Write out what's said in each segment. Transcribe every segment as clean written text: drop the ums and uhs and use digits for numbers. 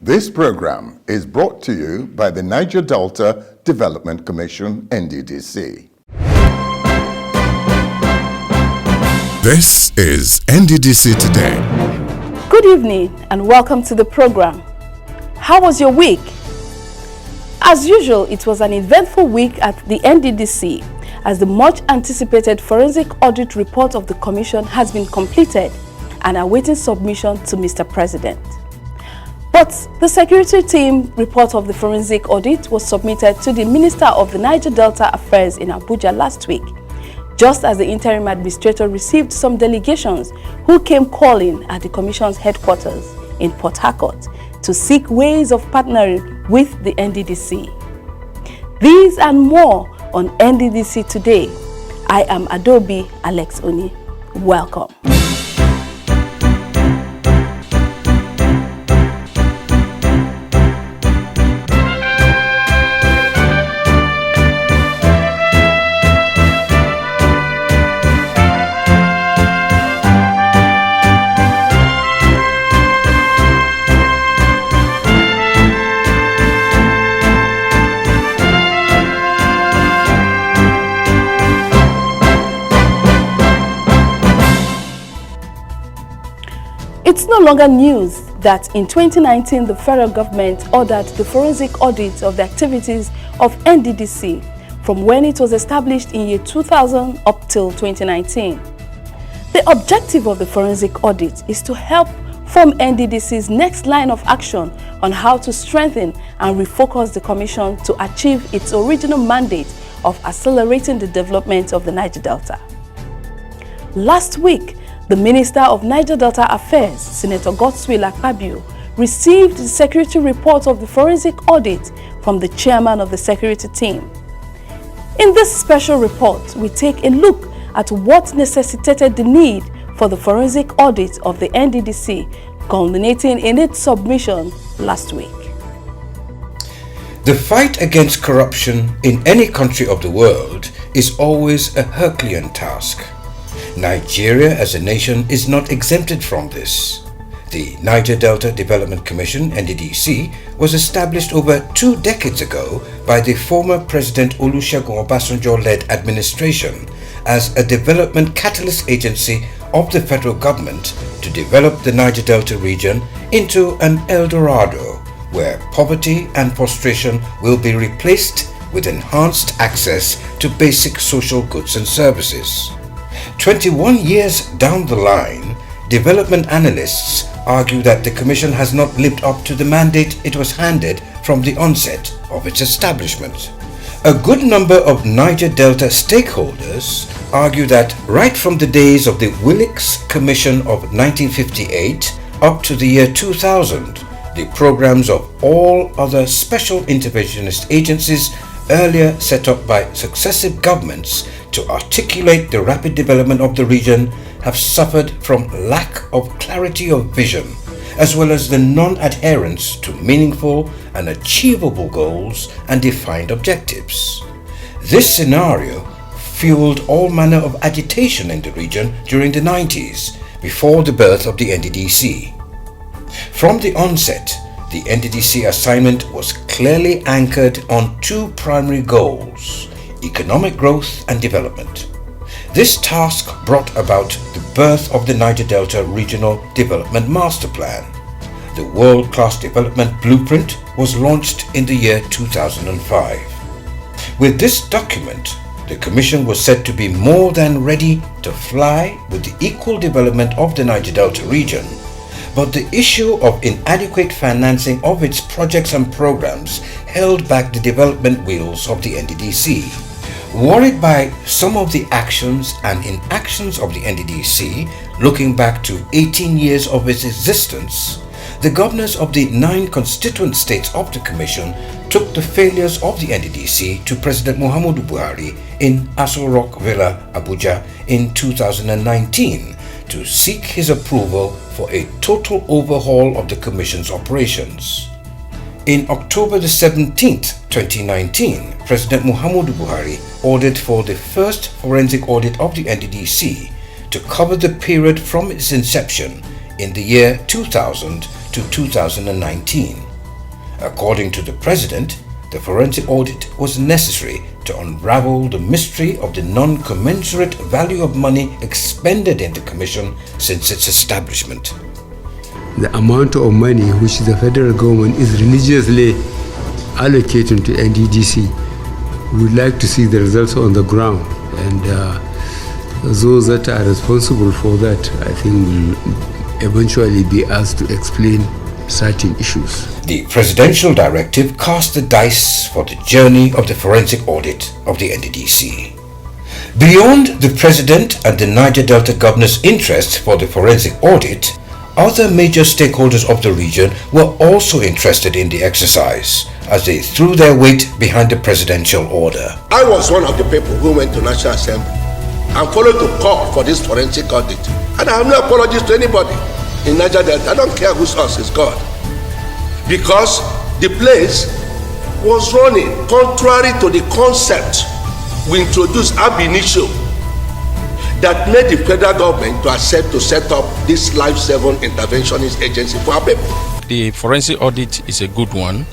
This program is brought to you by the Niger Delta Development Commission, NDDC. This is NDDC Today. Good evening and welcome to the program. How was your week? As usual, it was an eventful week at the NDDC as the much anticipated forensic audit report of the Commission has been completed and awaiting submission to Mr. President. But the security team report of the forensic audit was submitted to the Minister of the Niger Delta Affairs in Abuja last week, just as the interim administrator received some delegations who came calling at the Commission's headquarters in Port Harcourt to seek ways of partnering with the NDDC. These and more on NDDC Today. I am Adobe Alex Oni. Welcome. It's no longer news that in 2019 the federal government ordered the forensic audit of the activities of NDDC from when it was established in year 2000 up till 2019. The objective of the forensic audit is to help form NDDC's next line of action on how to strengthen and refocus the Commission to achieve its original mandate of accelerating the development of the Niger Delta. Last week, the Minister of Niger Delta Affairs, Senator Godswill Akpabio, received the security report of the forensic audit from the chairman of the security team. In this special report, we take a look at what necessitated the need for the forensic audit of the NDDC, culminating in its submission last week. The fight against corruption in any country of the world is always a Herculean task. Nigeria as a nation is not exempted from this. The Niger Delta Development Commission, NDDC, was established over 2 decades ago by the former President Olusegun Obasanjo-led administration as a development catalyst agency of the federal government to develop the Niger Delta region into an El Dorado, where poverty and frustration will be replaced with enhanced access to basic social goods and services. 21 years down the line, development analysts argue that the Commission has not lived up to the mandate it was handed from the onset of its establishment. A good number of Niger Delta stakeholders argue that right from the days of the Willicks Commission of 1958 up to the year 2000, the programs of all other special interventionist agencies earlier set up by successive governments to articulate the rapid development of the region have suffered from lack of clarity of vision, as well as the non-adherence to meaningful and achievable goals and defined objectives. This scenario fueled all manner of agitation in the region during the 90s, before the birth of the NDDC. From the onset, the NDDC assignment was clearly anchored on 2 primary goals: economic growth and development. This task brought about the birth of the Niger Delta Regional Development Master Plan. The world-class development blueprint was launched in the year 2005. With this document, the Commission was said to be more than ready to fly with the equal development of the Niger Delta region, but the issue of inadequate financing of its projects and programs held back the development wheels of the NDDC. Worried by some of the actions and inactions of the NDDC, looking back to 18 years of its existence, the governors of the 9 constituent states of the Commission took the failures of the NDDC to President Muhammadu Buhari in Aso Rock Villa, Abuja in 2019 to seek his approval for a total overhaul of the Commission's operations. In October the 17th, 2019, President Muhammadu Buhari ordered for the first forensic audit of the NDDC to cover the period from its inception in the year 2000 to 2019. According to the President, the forensic audit was necessary to unravel the mystery of the non-commensurate value of money expended in the Commission since its establishment. The amount of money which the federal government is religiously allocating to NDDC, we would like to see the results on the ground, and those that are responsible for that, I think, will eventually be asked to explain certain issues. The presidential directive cast the dice for the journey of the forensic audit of the NDDC. Beyond the President and the Niger Delta Governor's interest for the forensic audit, other major stakeholders of the region were also interested in the exercise as they threw their weight behind the presidential order. I was one of the people who went to National Assembly and followed the call for this forensic audit. And I have no apologies to anybody in Niger Delta. I don't care whose us is God. Because the place was running contrary to the concept we introduced ab initio that made the federal government to accept to set up this life-saving interventionist agency for our people. The forensic audit is a good one.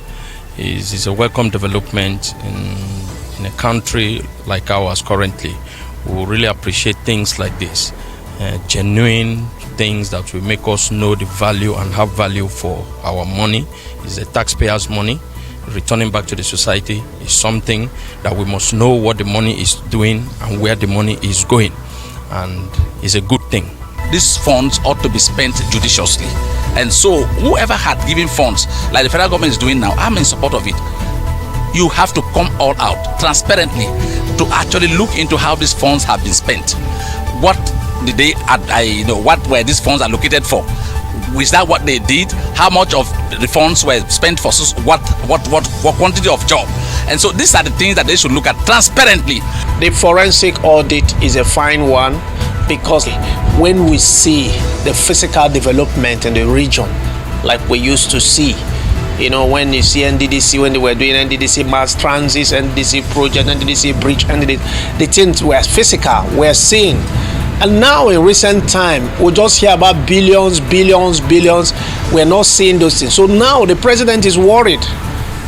It's a welcome development in a country like ours currently. We really appreciate things like this, genuine things that will make us know the value and have value for our money. It's the taxpayers' money. Returning back to the society is something that we must know what the money is doing and where the money is going, and it's a good thing. These funds ought to be spent judiciously, and so whoever had given funds like the federal government is doing now, I'm in support of it. You have to come all out transparently to actually look into how these funds have been spent. What did they what were these funds allocated for? Was that what they did? How much of the funds were spent for what quantity of job? And so these are the things that they should look at transparently. The forensic audit is a fine one because when we see the physical development in the region, like we used to see, when you see NDDC, when they were doing NDDC mass transit, NDDC project, NDDC bridge, the things were physical, we're seeing. And now in recent time, we just hear about billions. We're not seeing those things. So now the president is worried.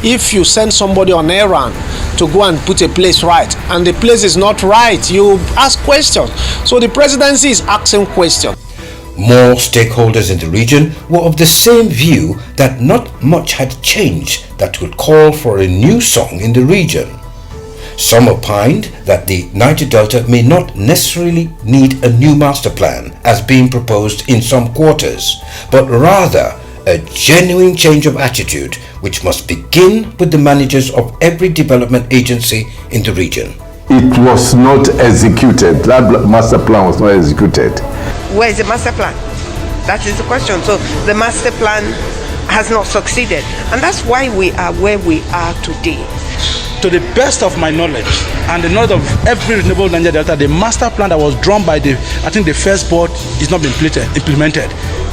If you send somebody on errand to go and put a place right, and the place is not right, you ask questions. So the presidency is asking questions. More stakeholders in the region were of the same view that not much had changed that would call for a new song in the region. Some opined that the Niger Delta may not necessarily need a new master plan as being proposed in some quarters, but rather a genuine change of attitude which must begin with the managers of every development agency in the region. It was not executed. That master plan was not executed. Where is the master plan? That is the question. So the master plan has not succeeded, and that's why we are where we are today. To the best of my knowledge and the knowledge of every renewable Niger Delta, the master plan that was drawn by the first board is not been implemented.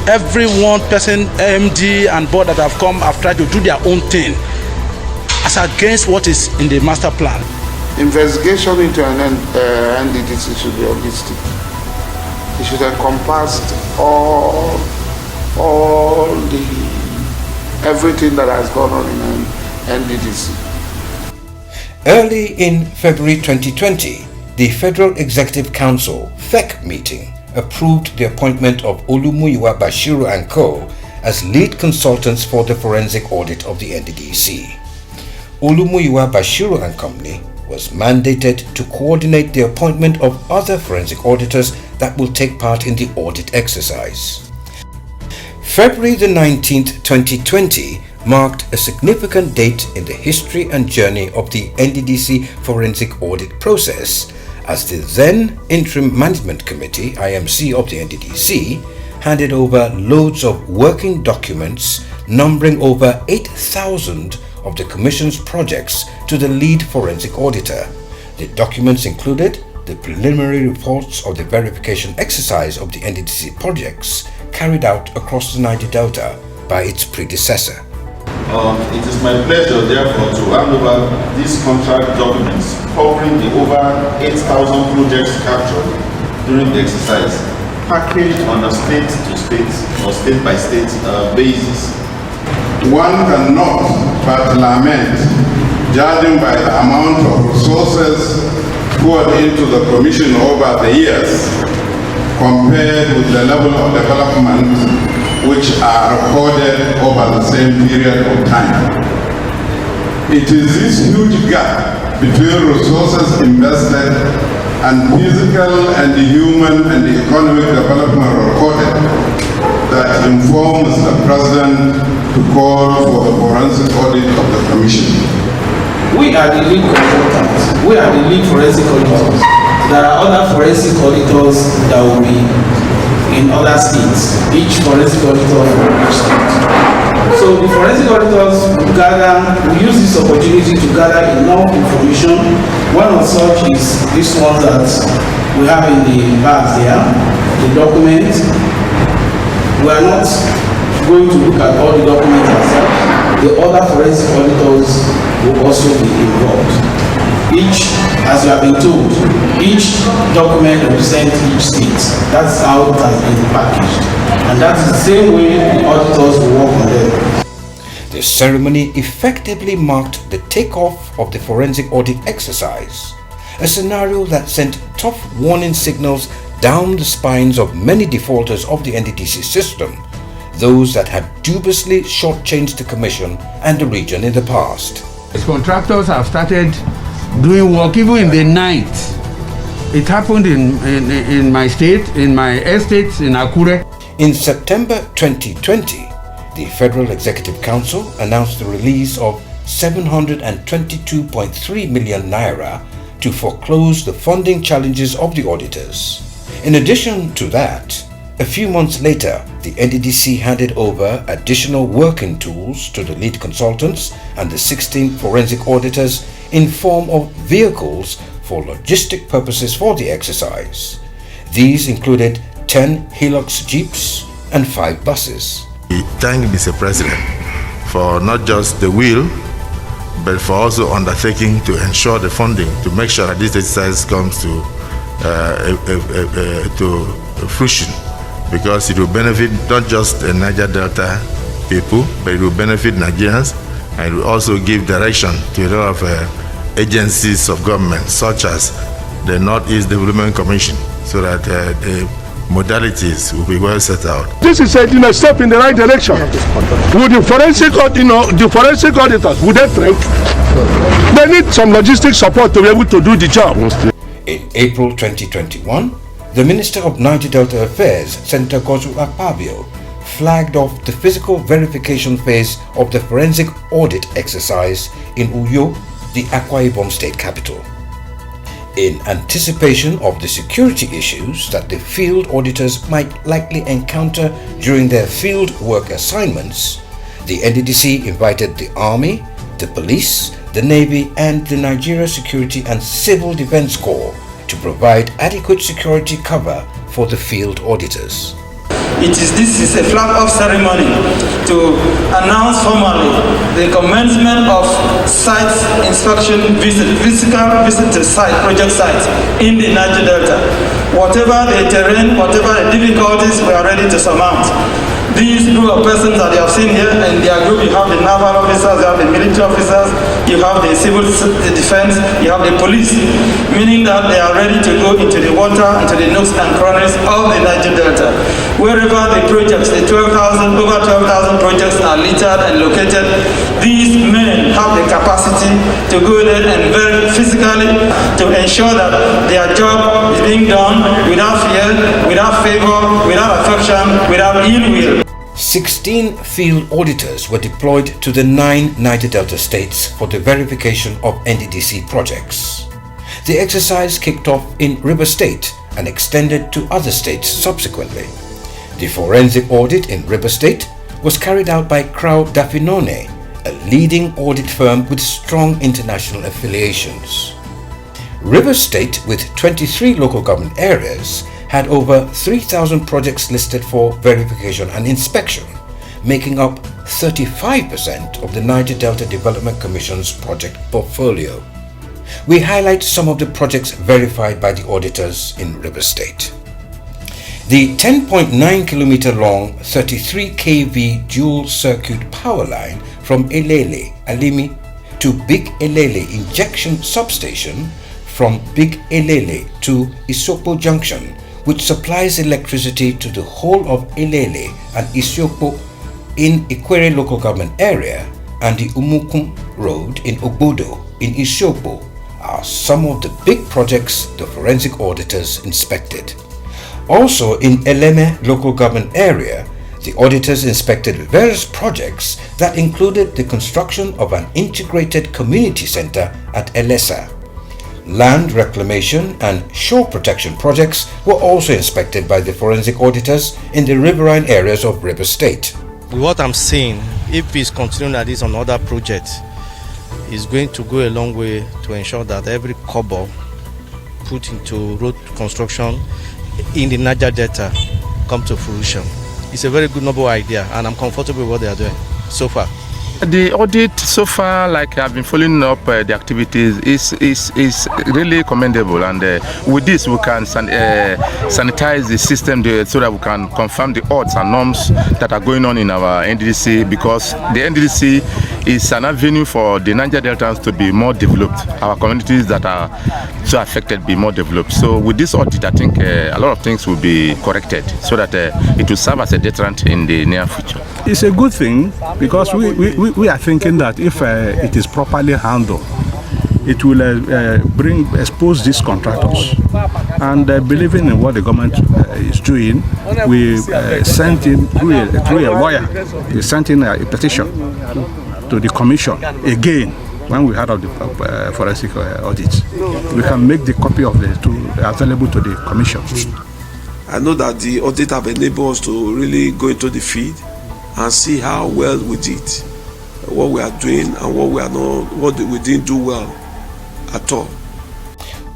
Every one person, MD and board that have come have tried to do their own thing as against what is in the master plan. Investigation into an NDDC should be holistic. It should encompass everything that has gone on in an NDDC. Early in February 2020, the Federal Executive Council FEC meeting approved the appointment of Olumuyiwa Bashiru and Co. as lead consultants for the forensic audit of the NDDC. Olumuyiwa Bashiru and Company was mandated to coordinate the appointment of other forensic auditors that will take part in the audit exercise. February the 19th, 2020 marked a significant date in the history and journey of the NDDC forensic audit process, as the then Interim Management Committee, IMC of the NDDC, handed over loads of working documents numbering over 8,000 of the Commission's projects to the lead forensic auditor. The documents included the preliminary reports of the verification exercise of the NDDC projects carried out across the Niger Delta by its predecessor. It is my pleasure, therefore, to hand over these contract documents covering the over 8,000 projects captured during the exercise, packaged on a state-to-state or state-by-state basis. One cannot but lament, judging by the amount of resources poured into the Commission over the years, compared with the level of development which are recorded over the same period of time. It is this huge gap between resources invested and physical and human and economic development recorded that informs the President to call for the forensic audit of the Commission. We are the lead consultants. We are the lead forensic auditors. There are other forensic auditors that will be in other states, each forensic auditor from each state. So the forensic auditors will use this opportunity to gather enough information. One of such is this one that we have in the bags there, the document. We are not going to look at all the documents ourselves. The other forensic auditors will also be involved. Each, as you have been told, each document represents each state. That's how it has been packaged. And that's the same way the auditors will work on them. The ceremony effectively marked the takeoff of the forensic audit exercise, a scenario that sent tough warning signals down the spines of many defaulters of the NDDC system, those that had dubiously shortchanged the Commission and the region in the past. As contractors have started doing work even in the night. It happened in my state, in my estate in Akure. In September 2020, the Federal Executive Council announced the release of 722.3 million naira to foreclose the funding challenges of the auditors. In addition to that, a few months later, the NDDC handed over additional working tools to the lead consultants and the 16 forensic auditors in form of vehicles for logistic purposes for the exercise. These included 10 Hilux Jeeps and 5 buses. We thank Mr. President for not just the will, but for also undertaking to ensure the funding to make sure that this exercise comes to fruition, because it will benefit not just the Niger Delta people, but it will benefit Nigerians, and it will also give direction to a lot of agencies of government, such as the Northeast Development Commission, so that the modalities will be well set out. This is a step in the right direction. Would the forensic auditors, would they think? They need some logistic support to be able to do the job. In April 2021, the Minister of Niger Delta Affairs, Senator Godswill Akpabio, flagged off the physical verification phase of the forensic audit exercise in Uyo, the Akwa Ibom state capital. In anticipation of the security issues that the field auditors might likely encounter during their field work assignments, the NDDC invited the Army, the Police, the Navy and the Nigeria Security and Civil Defense Corps to provide adequate security cover for the field auditors. This is a flag-off ceremony to announce formally the commencement of site inspection physical visit to site, project sites in the Niger Delta. Whatever the terrain, whatever the difficulties, we are ready to surmount. These group of persons that you have seen here, in their group you have the naval officers, you have the military officers, you have the civil defense, you have the police, meaning that they are ready to go into the water, into the nooks and crannies of the Niger Delta. Wherever the projects, the over 12,000 projects are littered and located, these men have the capacity to go there and very physically to ensure that their job is being done without fear, without favor, without affection, without ill will. 16 field auditors were deployed to the 9 Niger Delta states for the verification of NDDC projects. The exercise kicked off in River State and extended to other states subsequently. The forensic audit in River State was carried out by Crow Dafinone, a leading audit firm with strong international affiliations. River State, with 23 local government areas, had over 3,000 projects listed for verification and inspection, making up 35% of the Niger Delta Development Commission's project portfolio. We highlight some of the projects verified by the auditors in River State. The 10.9 kilometer long 33 kV dual circuit power line from Elele, Alimi, to Big Elele Injection Substation, from Big Elele to Isopo Junction, which supplies electricity to the whole of Elele and Isiopo in Ikwere local government area, and the Umukum Road in Ogbodo in Isiopo, are some of the big projects the forensic auditors inspected. Also in Eleme local government area, the auditors inspected various projects that included the construction of an integrated community center at Elesa. Land reclamation and shore protection projects were also inspected by the forensic auditors in the riverine areas of River State. What I'm seeing, if it's continuing like this on other projects, is going to go a long way to ensure that every kobo put into road construction in the Niger Delta come to fruition. It's a very good, noble idea, and I'm comfortable with what they are doing so far. The audit so far, like I've been following up the activities, is really commendable, and with this we can sanitize the system so that we can confirm the odds and norms that are going on in our NDDC, because the NDDC is an avenue for the Niger Deltans to be more developed, our communities that are so affected be more developed. So with this audit, I think a lot of things will be corrected so that it will serve as a deterrent in the near future. It's a good thing, because we are thinking that if it is properly handled, it will expose these contractors. And believing in what the government is doing, we sent in through a lawyer, we sent in a petition to the commission again. When we had of the forensic audits, we can make the copy of the two available to the commission. I know that the audit have enabled us to really go into the field and see how well we did, what we are doing and what we are not, what we didn't do well at all.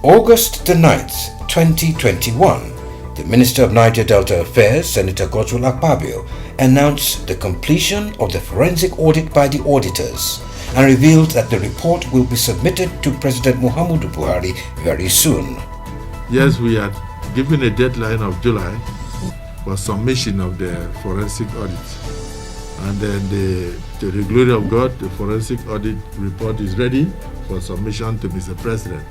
August the 9th, 2021, the Minister of Niger Delta Affairs, Senator Godswill Akpabio, announced the completion of the forensic audit by the auditors and revealed that the report will be submitted to President Muhammadu Buhari very soon. Yes, we had given a deadline of July for submission of the forensic audit. And then to the glory of God, the forensic audit report is ready for submission to Mr. President.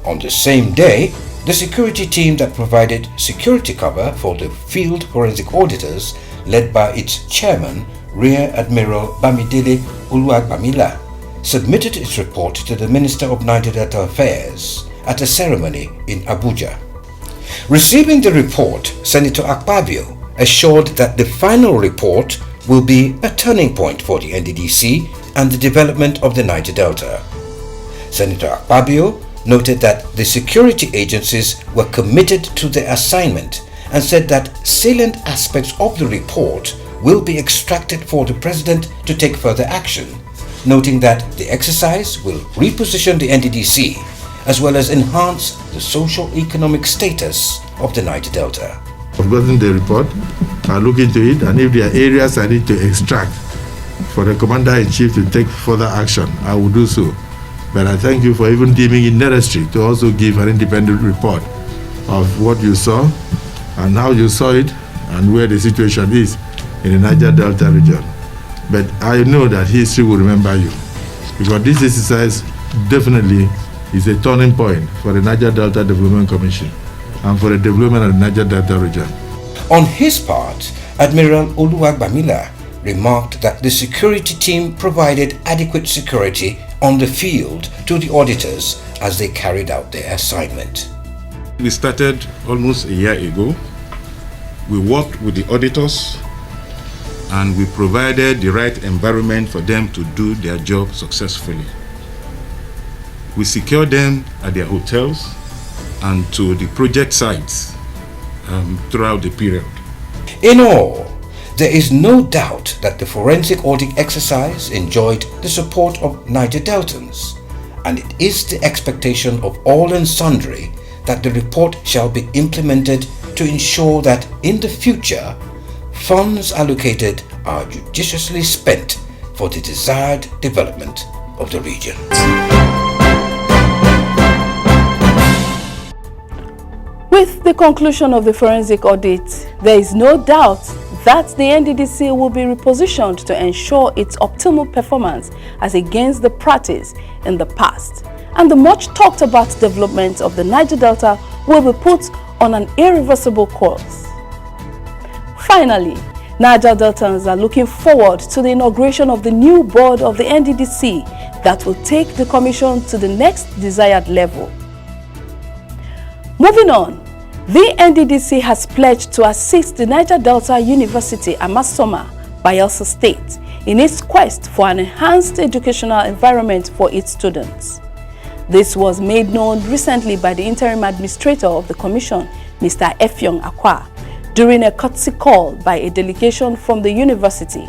On the same day, the security team that provided security cover for the field forensic auditors, led by its chairman, Rear Admiral Bamidele Oluwagbamila, submitted its report to the Minister of Niger Delta Affairs at a ceremony in Abuja. Receiving the report, Senator Akpabio assured that the final report will be a turning point for the NDDC and the development of the Niger Delta. Senator Akpabio noted that the security agencies were committed to their assignment and said that salient aspects of the report will be extracted for the President to take further action, noting that the exercise will reposition the NDDC as well as enhance the socio-economic status of the Niger Delta. I've gotten the report, I'll look into it, and if there are areas I need to extract for the Commander-in-Chief to take further action, I will do so. But I thank you for even deeming it necessary to also give an independent report of what you saw and how you saw it and where the situation is in the Niger Delta region. But I know that history will remember you, because this exercise definitely is a turning point for the Niger Delta Development Commission and for the development of the Niger Delta region. On his part, Admiral Oluwagbamila remarked that the security team provided adequate security on the field to the auditors as they carried out their assignment. We started almost a year ago. We worked with the auditors and we provided the right environment for them to do their job successfully. We secured them at their hotels and to the project sites throughout the period. In all, there is no doubt that the forensic audit exercise enjoyed the support of Niger Deltans, and it is the expectation of all and sundry that the report shall be implemented to ensure that in the future, funds allocated are judiciously spent for the desired development of the region. With the conclusion of the forensic audit, there is no doubt that the NDDC will be repositioned to ensure its optimal performance as against the practice in the past, and the much talked about development of the Niger Delta will be put on an irreversible course. Finally, Niger Deltans are looking forward to the inauguration of the new board of the NDDC that will take the commission to the next desired level. Moving on, the NDDC has pledged to assist the Niger Delta University Amasoma, Bayelsa State, in its quest for an enhanced educational environment for its students. This was made known recently by the interim administrator of the commission, Mr. Effiong Akwa, during a courtesy call by a delegation from the university.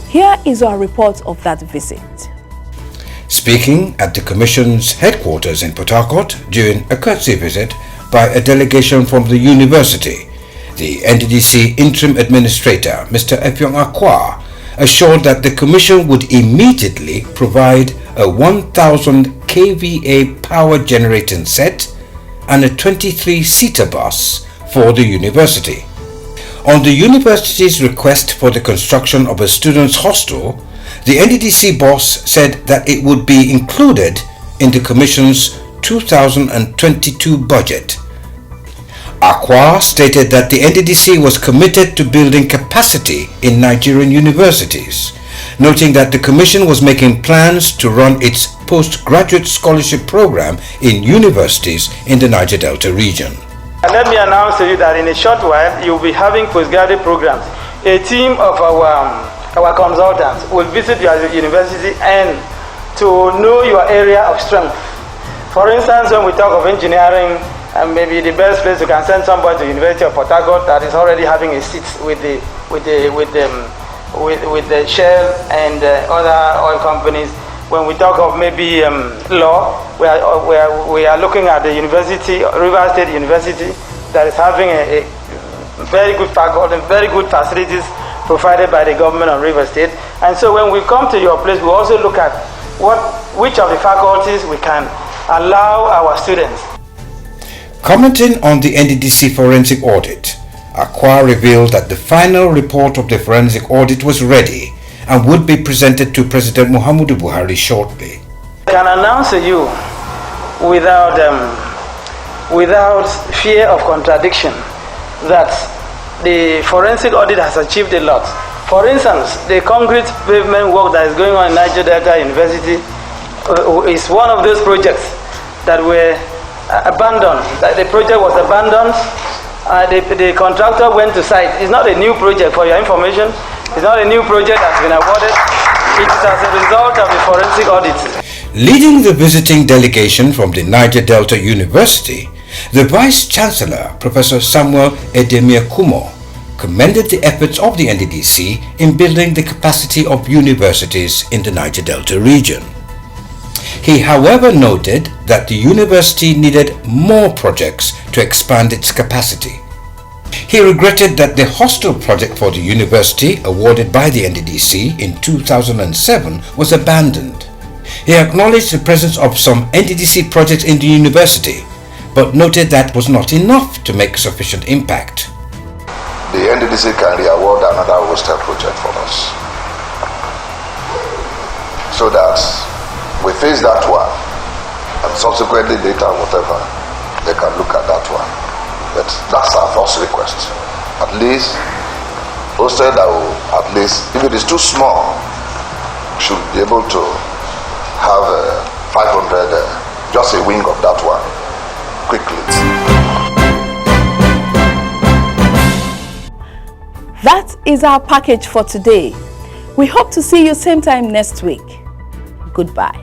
Here is our report of that visit. Speaking at the Commission's headquarters in Port Harcourt during a courtesy visit by a delegation from the university, the NDDC Interim Administrator, Mr. Effiong Akwa, assured that the Commission would immediately provide a 1,000 kVA power generating set and a 23-seater bus for the university. On the university's request for the construction of a students' hostel, the NDDC boss said that it would be included in the Commission's 2022 budget. Akwa stated that the NDDC was committed to building capacity in Nigerian universities, noting that the Commission was making plans to run its postgraduate scholarship program in universities in the Niger Delta region. And let me announce to you that in a short while, you'll be having postgraduate programs. A team of our consultants will visit your university and to know your area of strength. For instance, when we talk of engineering, maybe the best place you can send somebody to the University of Port Harcourt that is already having a seat with the Shell and other oil companies. When we talk of maybe law, we are looking at the university, River State University, that is having a very good faculty, very good facilities provided by the government of River State. And so when we come to your place, we also look at which of the faculties we can allow our students. Commenting on the NDDC forensic audit, Akwa revealed that the final report of the forensic audit was ready and would be presented to President Muhammadu Buhari shortly. I can announce to you without fear of contradiction that the forensic audit has achieved a lot. For instance, the concrete pavement work that is going on in Niger Delta University is one of those projects that were abandoned. The project was abandoned. The contractor went to site. It's not a new project, for your information. It's not a new project that's been awarded. It is as a result of the forensic audit. Leading the visiting delegation from the Niger Delta University, the Vice Chancellor, Professor Samuel Edemir Kumo, commended the efforts of the NDDC in building the capacity of universities in the Niger Delta region. He, however, noted that the university needed more projects to expand its capacity. He regretted that the hostel project for the university, awarded by the NDDC in 2007, was abandoned. He acknowledged the presence of some NDDC projects in the university, but noted that was not enough to make sufficient impact. The NDDC can re-award another hostel project for us, so that we face that one, and subsequently later, whatever, they can look at that one. But that's our first request. At least, hostel that will, at least, if it is too small, should be able to have 500, just a wing of that one, quickly. That is our package for today. We hope to see you same time next week. Goodbye.